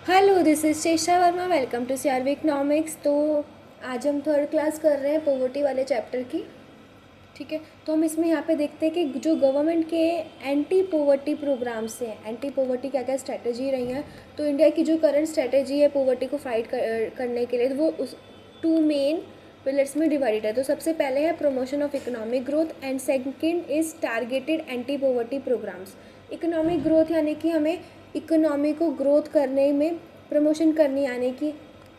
Hello, this is Shesha Varma. Welcome to CRV economics. तो आज हम थर्ड क्लास कर रहे हैं पोवर्टी वाले चैप्टर की। ठीक है, तो हम इसमें यहाँ पे देखते हैं कि जो गवर्नमेंट के एंटी पोवर्टी प्रोग्राम्स हैं, एंटी पोवर्टी क्या क्या स्ट्रैटेजी रही हैं। तो इंडिया की जो करंट स्ट्रैटेजी है पोवर्टी को फाइट करने के लिए, तो वो उस टू मेन पिलर्स में डिवाइडेड है। तो सबसे पहले है promotion of economic growth and second is targeted anti poverty programmes. Economic growth यानी कि हमें इकोनॉमी को ग्रोथ करने में प्रमोशन करनी, यानी कि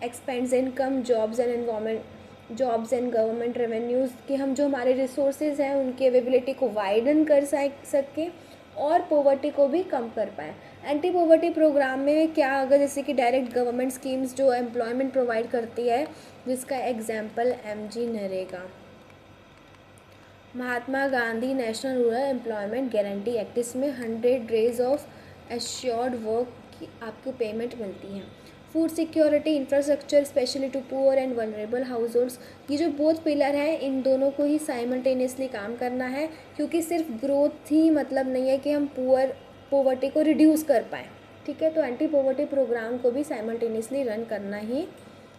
expends income, jobs and government revenues, कि हम जो हमारे रिसोर्सेज हैं उनकी अवेबिलिटी को वाइडन कर सकें और पोवर्टी को भी कम कर पाएँ। एंटी पोवर्टी प्रोग्राम में क्या, अगर जैसे कि डायरेक्ट गवर्नमेंट स्कीम्स जो एम्प्लॉयमेंट प्रोवाइड करती है, जिसका example MG NREGA, Mahatma Gandhi national rural employment guarantee act, इसमें 100 डेज ऑफ एश्योर्ड वर्क की आपको पेमेंट मिलती है। Food security infrastructure specially to poor and vulnerable households, ये जो बोथ पिलर हैं इन दोनों को ही साइमल्टेनियसली काम करना है, क्योंकि सिर्फ ग्रोथ ही मतलब नहीं है कि हम पोवर्टी को रिड्यूस कर पाएँ। ठीक है, तो एंटी पोवर्टी प्रोग्राम को भी साइमल्टेनियसली रन करना ही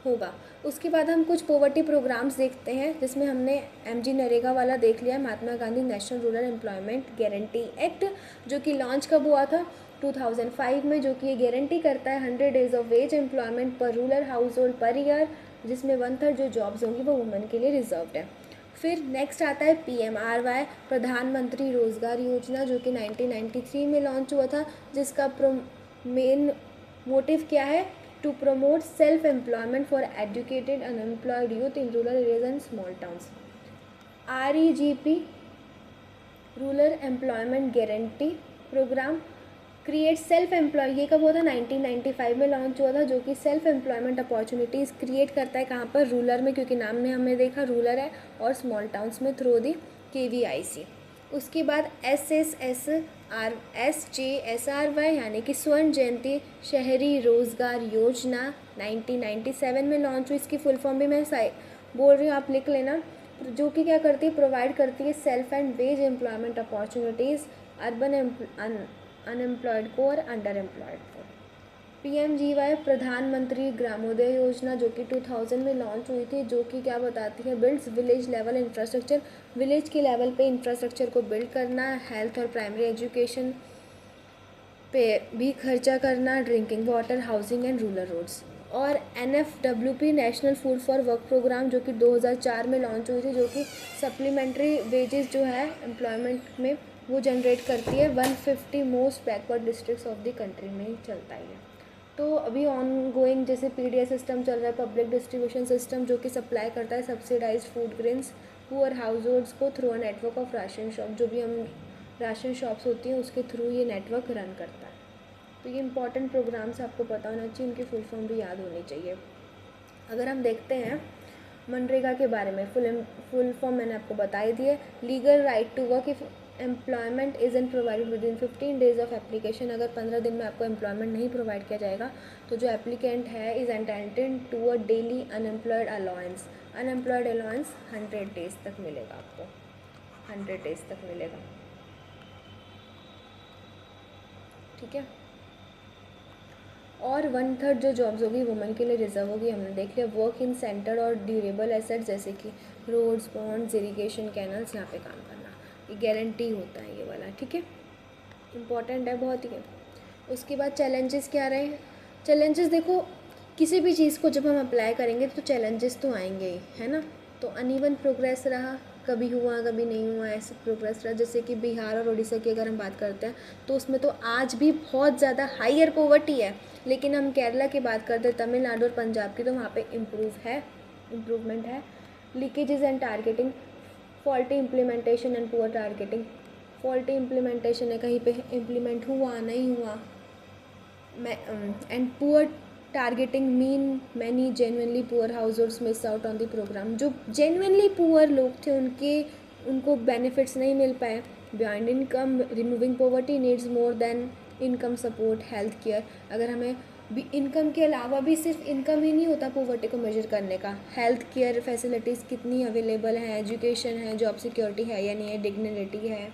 होगा। उसके बाद हम कुछ पोवर्टी प्रोग्राम्स देखते हैं, जिसमें हमने एमजी नरेगा वाला देख लिया, Mahatma Gandhi national rural employment guarantee act, जो कि लॉन्च कब हुआ था 2005 में, जो कि ये गारंटी करता है 100 डेज ऑफ वेज एम्प्लॉयमेंट पर rural house hold per year, जिसमें 1/3 जो जॉब्स होंगी वो वुमेन के लिए रिजर्व्ड है। फिर नेक्स्ट आता है PMRY, प्रधानमंत्री रोजगार योजना, जो कि 1993 में लॉन्च हुआ था, जिसका मेन मोटिव क्या है, to promote self employment for educated unemployed youth in rural areas and small towns. REGP, rural employment guarantee programme, create self employ, ये कब हुआ था 1995 में लॉन्च हुआ था, जो कि सेल्फ एम्प्लॉयमेंट अपॉर्चुनिटीज़ क्रिएट करता है, कहाँ पर, रूरल में, क्योंकि नाम ने हमें देखा रूरल है, और स्मॉल टाउन्स में थ्रू दी KVIC। उसके बाद SJSRY यानी कि स्वर्ण जयंती शहरी रोजगार योजना 1997 में लॉन्च हुई। इसकी फुल फॉर्म भी मैं बोल रही हूँ, आप लिख लेना। जो कि क्या करती है, प्रोवाइड करती है self and veg employment opportunities urban unemployed को और अंडर एम्प्लॉयड को। PMGY, प्रधानमंत्री ग्रामोदय योजना, जो कि 2000 में लॉन्च हुई थी, जो कि क्या बताती है, builds village level infrastructure, village के लेवल पे इंफ्रास्ट्रक्चर को बिल्ड करना, हेल्थ और प्राइमरी एजुकेशन पे भी खर्चा करना, drinking water, housing and rural roads. और NFWP, national food for work programme, जो कि 2004 में लॉन्च हुई थी, जो कि सप्लीमेंट्री वेजेस जो है एम्प्लॉयमेंट में वो जनरेट करती है। 150 most backward districts of the country में ही चलता है। तो अभी ऑन गोइंग जैसे PDS सिस्टम चल रहा है, पब्लिक डिस्ट्रीब्यूशन सिस्टम, जो कि सप्लाई करता है subsidised food grains poor households को through a network of ration shop, जो भी हम राशन शॉप्स होती हैं उसके थ्रू ये नेटवर्क रन करता है। तो ये इंपॉर्टेंट प्रोग्राम्स आपको पता होना चाहिए, इनकी फुल फॉर्म भी याद होनी चाहिए। अगर हम देखते हैं मनरेगा के बारे में, फुल फॉर्म मैंने आपको बताई दी है, legal right to work if employment is in provided within 15 days of application. अगर 15 दिन में आपको एम्प्लॉयमेंट नहीं प्रोवाइड किया जाएगा तो जो एप्लीकेंट है is entitled to a daily unemployed allowance. Unemployed allowance 100 days तक मिलेगा आपको, 100 डेज तक मिलेगा। ठीक है, और 1/3 जो जॉब्स होगी वुमेन के लिए रिजर्व होगी, हमने देख लिया। वर्क इन सेंटर और ड्यूरेबल एसेट्स, जैसे कि रोड्स, पॉन्ड्स, इरिगेशन, कैनल्स, यहाँ पे काम करना, ये गारंटी होता है ये वाला। ठीक है, इम्पॉर्टेंट है बहुत ही। उसके बाद चैलेंजेस क्या रहे, चैलेंजेस देखो, किसी भी चीज़ को जब हम अप्लाई करेंगे तो चैलेंजेस तो आएंगे ही, है ना। तो अनइवन प्रोग्रेस रहा, कभी हुआ कभी नहीं हुआ, ऐसे प्रोग्रेस रहा। जैसे कि बिहार और उड़ीसा की अगर हम बात करते हैं तो उसमें तो आज भी बहुत ज़्यादा हाईयर पॉवर्टी है, लेकिन हम केरला की बात करते हैं, तमिलनाडु और पंजाब की, तो वहाँ पे इम्प्रूवमेंट है। Leakages and targeting, faulty implementation and poor targeting. Faulty implementation है, कहीं पे इम्प्लीमेंट हुआ नहीं हुआ, and poor targeting mean many genuinely poor households miss out on the programme. जो जेन्युइनली पुअर लोग थे उनको बेनिफिट्स नहीं मिल पाए। Beyond income, removing poverty needs more than income support, health care. अगर हमें भी इनकम के अलावा भी सिर्फ इनकम ही नहीं होता पॉवर्टी को मेजर करने का, हेल्थ केयर फैसिलिटीज़ कितनी अवेलेबल हैं, एजुकेशन है, जॉब सिक्योरिटी है या नहीं है, डिग्निटी है।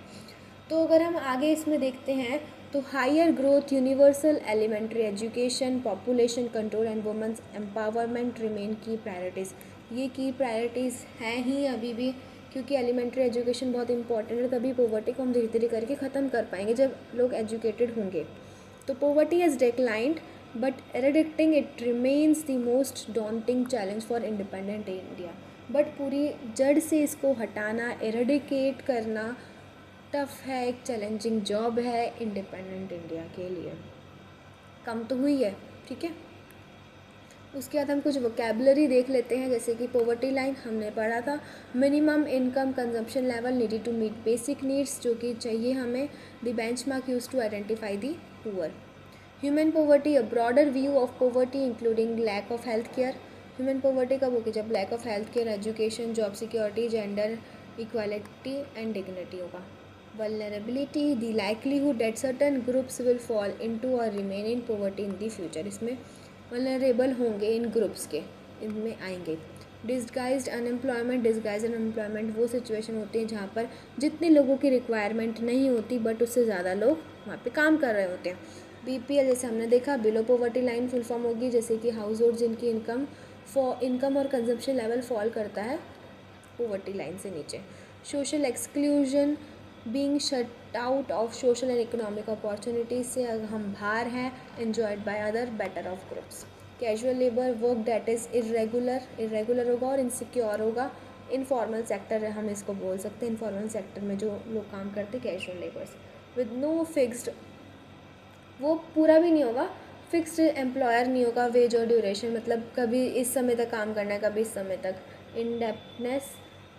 तो अगर हम आगे इसमें देखते हैं तो higher growth, universal elementary education, population control and women's empowerment remain key priorities. ये की प्रायोरिटीज़ हैं ही अभी भी, क्योंकि एलिमेंट्री एजुकेशन बहुत इंपॉर्टेंट है, तभी पॉवर्टी को हम धीरे धीरे करके ख़त्म कर पाएंगे जब लोग एजुकेटेड होंगे। तो poverty has declined but eradicating it remains the most daunting challenge for independent India. But पूरी जड़ से इसको हटाना, एरेडिकेट करना टफ है, एक चैलेंजिंग जॉब है इंडिपेंडेंट इंडिया के लिए। कम तो हुई है, ठीक है। उसके बाद हम कुछ वोकेबलरी देख लेते हैं, जैसे कि पॉवर्टी लाइन हमने पढ़ा था, minimum income consumption level needed to meet basic needs, जो कि चाहिए हमें। The benchmark used to identify the poor. Human poverty, a broader view of poverty including lack of health care. Human poverty कब होगी? जब lack of health care, education, job security, gender equality and dignity होगा। Vulnerability, the likelihood that certain groups will fall into or remain in poverty in the future। इसमें vulnerable होंगे इन groups के, इनमें आएंगे। Disguised unemployment, disguised unemployment वो situation होती है जहाँ पर जितने लोगों की रिक्वायरमेंट नहीं होती बट उससे ज़्यादा लोग वहाँ पे काम कर रहे होते हैं। BPL जैसे हमने देखा, below poverty line full form होगी, जैसे कि हाउस होल्ड जिनकी इनकम और कंजप्शन लेवल फॉल करता है पॉवर्टी लाइन से नीचे। Social exclusion, being shut out of social and economic opportunities से हम बाहर हैं, enjoyed by other better of groups. Casual labour, work that is irregular होगा और इनसिक्योर होगा। इनफॉर्मल सेक्टर हम इसको बोल सकते हैं, इनफॉर्मल सेक्टर में जो लोग काम करते casual labours. With no fixed, वो पूरा भी नहीं होगा, फिक्स्ड एम्प्लॉयर नहीं होगा, वेज और ड्यूरेशन, मतलब कभी इस समय तक काम करना है, कभी इस समय तक। Indebtedness,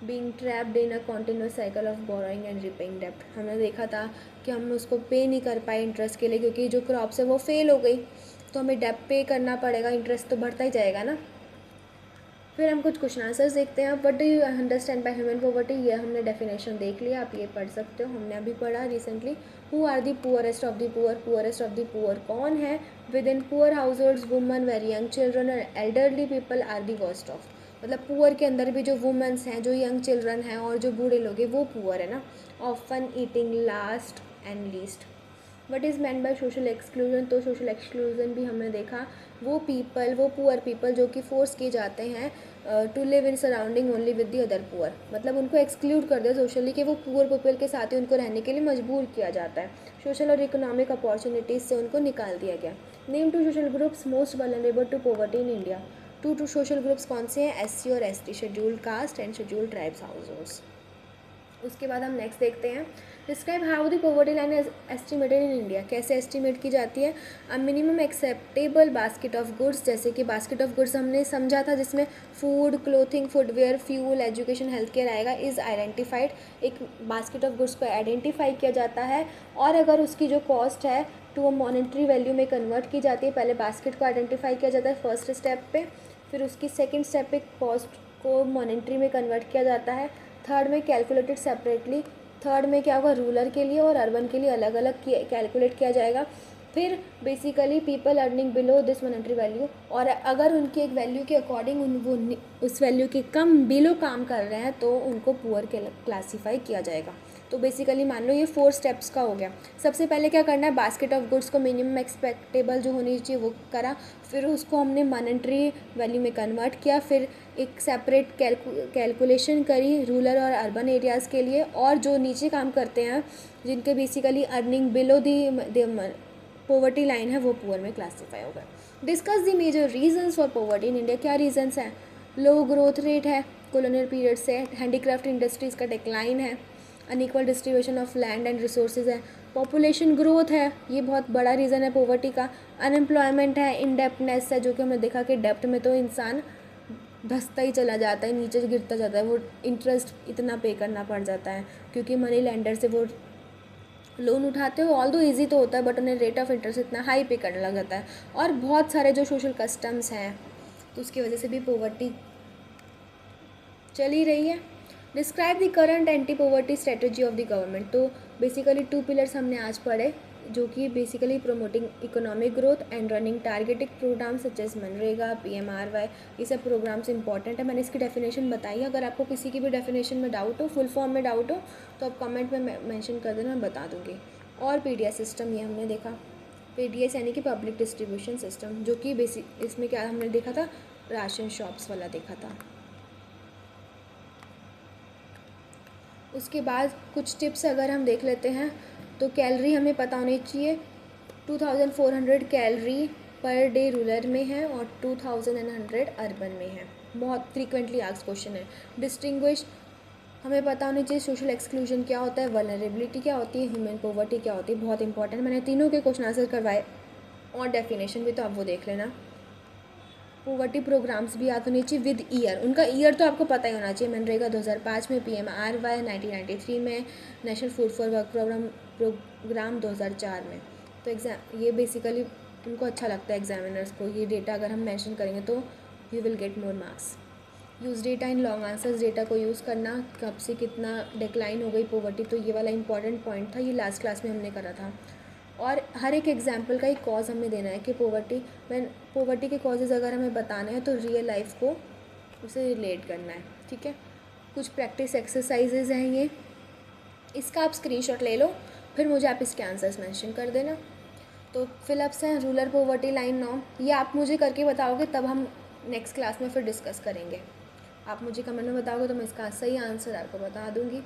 being trapped in a continuous cycle of borrowing and repaying डेप्ट। हमने देखा था कि हम उसको पे नहीं कर पाए इंटरेस्ट के लिए, क्योंकि जो क्रॉप्स है वो फेल हो गई, तो हमें डेप्ट पे करना पड़ेगा, इंटरेस्ट तो बढ़ता ही जाएगा ना। फिर हम कुछ क्वेश्चन आंसर्स देखते हैं। What do you understand by human poverty, ये हमने डेफिनेशन देख लिया, आप ये पढ़ सकते हो, हमने अभी पढ़ा recently. Who are the poorest of the poor, poorest of the poor कौन है? Within poor households woman, very young children और elderly people are the worst off. मतलब पुअर के अंदर भी जो वुमेंस हैं, जो यंग चिल्ड्रन हैं और जो बूढ़े लोग हैं वो पुअर है ना। Often eating last and least. What is man by social exclusion, तो सोशल एक्सक्लूजन भी हमने देखा, वो पीपल, वो पुअर पीपल जो कि फोर्स किए जाते हैं to live in surrounding only with the other poor, मतलब उनको एक्सक्लूड कर दिया सोशली कि वो पुअर पीपल के साथ ही उनको रहने के लिए मजबूर किया जाता है। सोशल और इकोनॉमिक अपॉर्चुनिटीज़ से उनको निकाल दिया गया। Name two social groups most vulnerable to poverty in India. Two social groups कौन से हैं? SC और ST, scheduled caste and scheduled tribes households. उसके बाद हम नेक्स्ट देखते हैं, describe how the poverty line is estimated in India. कैसे एस्टिमेट की जाती है? A minimum acceptable basket of goods, जैसे कि बास्केट ऑफ गुड्स हमने समझा था जिसमें food, clothing, footwear, fuel, education, health care आएगा, इज़ आइडेंटिफाइड। एक बास्केट ऑफ गुड्स को आइडेंटिफाई किया जाता है और अगर उसकी जो कॉस्ट है टू अ मॉनेटरी वैल्यू में कन्वर्ट की जाती है। पहले बास्केट को आइडेंटिफाई किया जाता है फर्स्ट स्टेप पे, फिर उसकी सेकेंड स्टेप पे कॉस्ट को मॉनेटरी में कन्वर्ट किया जाता है, थर्ड में कैलकुलेटेड सेपरेटली, थर्ड में क्या होगा, रूरल के लिए और अर्बन के लिए अलग अलग कैलकुलेट किया जाएगा। फिर basically people earning below this monetary value, और अगर उनकी एक वैल्यू के अकॉर्डिंग वो उस वैल्यू के कम बिलो काम कर रहे हैं तो उनको पुअर के क्लासीफाई किया जाएगा। तो बेसिकली मान लो ये 4 स्टेप्स का हो गया। सबसे पहले क्या करना है, बास्केट ऑफ गुड्स को मिनिमम एक्सपेक्टेबल जो होनी चाहिए वो करा, फिर उसको हमने मॉनेटरी वैल्यू में कन्वर्ट किया, फिर एक सेपरेट कैलकुलेशन करी रूरल और अर्बन एरियाज़ के लिए, और जो नीचे काम करते हैं जिनके basically earning below the poverty line है वो पुअर में क्लासीफाई होगा। Discuss the major reasons for poverty in India. क्या रीजंस हैं? लो ग्रोथ रेट है कॉलोनियल पीरियड से, हैंडीक्राफ्ट इंडस्ट्रीज़ का डिक्लाइन है, unequal distribution of land and resources है, पॉपुलेशन ग्रोथ है, ये बहुत बड़ा रीज़न है पॉवर्टी का, अनएम्प्लॉयमेंट है, इनडेप्टनेस है, जो कि हमने देखा कि डेप्ट में तो इंसान धंसता ही चला जाता है, नीचे गिरता जाता है, वो इंटरेस्ट इतना पे करना पड़ जाता है क्योंकि मनी लेंडर से वो लोन उठाते हो, ऑल दो ईजी तो होता है बट उन्हें रेट ऑफ इंटरेस्ट इतना हाई पे करने लग जाता है, और बहुत सारे जो सोशल कस्टम्स हैं तो उसकी वजह से भी पॉवर्टी चल ही रही है। Describe the current anti poverty strategy of the government. तो बेसिकली 2 पिलर्स हमने आज पढ़े, जो कि basically promoting economic growth and running targeted programme such as MNREGA, PMRY, ये सब प्रोग्राम्स इंपॉर्टेंट है। मैंने इसकी डेफिनेशन बताई है, अगर आपको किसी की भी डेफिनेशन में डाउट हो, फुल फॉर्म में डाउट हो तो आप कमेंट में मेंशन कर देना, मैं बता दूँगी। और पीडीएस सिस्टम ये हमने देखा, पीडीएस यानी कि पब्लिक डिस्ट्रीब्यूशन सिस्टम, जो कि बेसिक इसमें क्या हमने देखा था, राशन शॉप्स वाला देखा था। उसके बाद कुछ टिप्स अगर हम देख लेते हैं तो कैलोरी हमें पता होनी चाहिए। 2400 कैलोरी पर डे रूरल में है और 2100 अर्बन में है। बहुत फ्रीक्वेंटली आस्क्ड क्वेश्चन है। डिस्टिंग्विश हमें पता होनी चाहिए सोशल एक्सक्लूजन क्या होता है, वल्नरेबिलिटी क्या होती है, ह्यूमन पॉवर्टी क्या होती है, बहुत इंपॉर्टेंट। मैंने तीनों के क्वेश्चन आंसर करवाए और डेफिनेशन भी, तो आप वो देख लेना। पॉवर्टी प्रोग्राम्स भी याद होनी चाहिए विद ईयर, उनका ईयर तो आपको पता ही होना चाहिए। मनरेगा 2005 में, PMRY 1993 में, national food for work programme 2004 में। तो एग्ज़ाम ये बेसिकली उनको अच्छा लगता है एग्जामिनर्स को, ये डेटा अगर हम मेंशन करेंगे तो you will get more marks. Use data in long answers, data को यूज़ करना, कब से कितना डिक्लाइन हो गई पॉवर्टी, तो ये वाला इंपॉर्टेंट पॉइंट था, ये लास्ट क्लास में हमने करा था। और हर एक एग्जाम्पल का एक कॉज हमें देना है कि पॉवर्टी के कॉजेज़ अगर हमें बताने हैं तो रियल लाइफ को उसे रिलेट करना है, ठीक है। कुछ प्रैक्टिस एक्सरसाइजेज हैं ये, इसका आप स्क्रीनशॉट ले लो, फिर मुझे आप इसके आंसर्स मेंशन कर देना। तो फिलअप्स हैं रूरल पॉवर्टी लाइन नॉर्म, ये आप मुझे करके बताओगे तब हम नेक्स्ट क्लास में फिर डिस्कस करेंगे। आप मुझे कमेंट में बताओगे तो मैं इसका सही आंसर आपको बता दूँगी।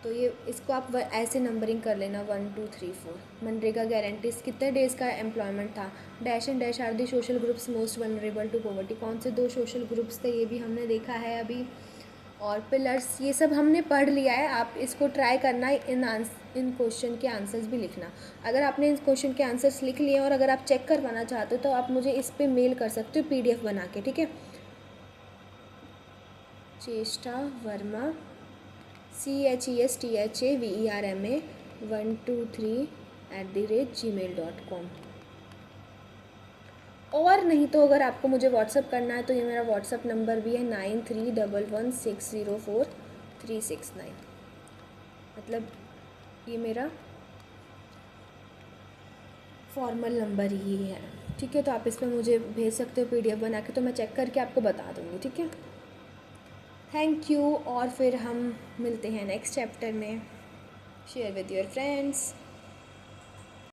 तो ये इसको आप ऐसे नंबरिंग कर लेना 1 2 3 4। मनरेगा गारंटीज कितने डेज़ का एम्प्लॉयमेंट था, dash and dash are the social groups most vulnerable to poverty, कौन से 2 सोशल ग्रुप्स थे ये भी हमने देखा है अभी। और पिलर्स ये सब हमने पढ़ लिया है, आप इसको ट्राई करना, इन क्वेश्चन के आंसर्स भी लिखना। अगर आपने इन क्वेश्चन के आंसर्स लिख लिए और अगर आप चेक करवाना चाहते हो तो आप मुझे इस पर मेल कर सकते हो PDF बना के, ठीक है। चेष्टा वर्मा CHESTAVERMA123@gmail.com। और नहीं तो अगर आपको मुझे व्हाट्सअप करना है तो ये मेरा व्हाट्सअप नंबर भी है 9311604369। मतलब ये मेरा फॉर्मल नंबर ही है, ठीक है। तो आप इस पर मुझे भेज सकते हो PDF बना के, तो मैं चेक करके आपको बता दूँगी, ठीक है। थैंक यू, और फिर हम मिलते हैं नेक्स्ट चैप्टर में। Share with your friends.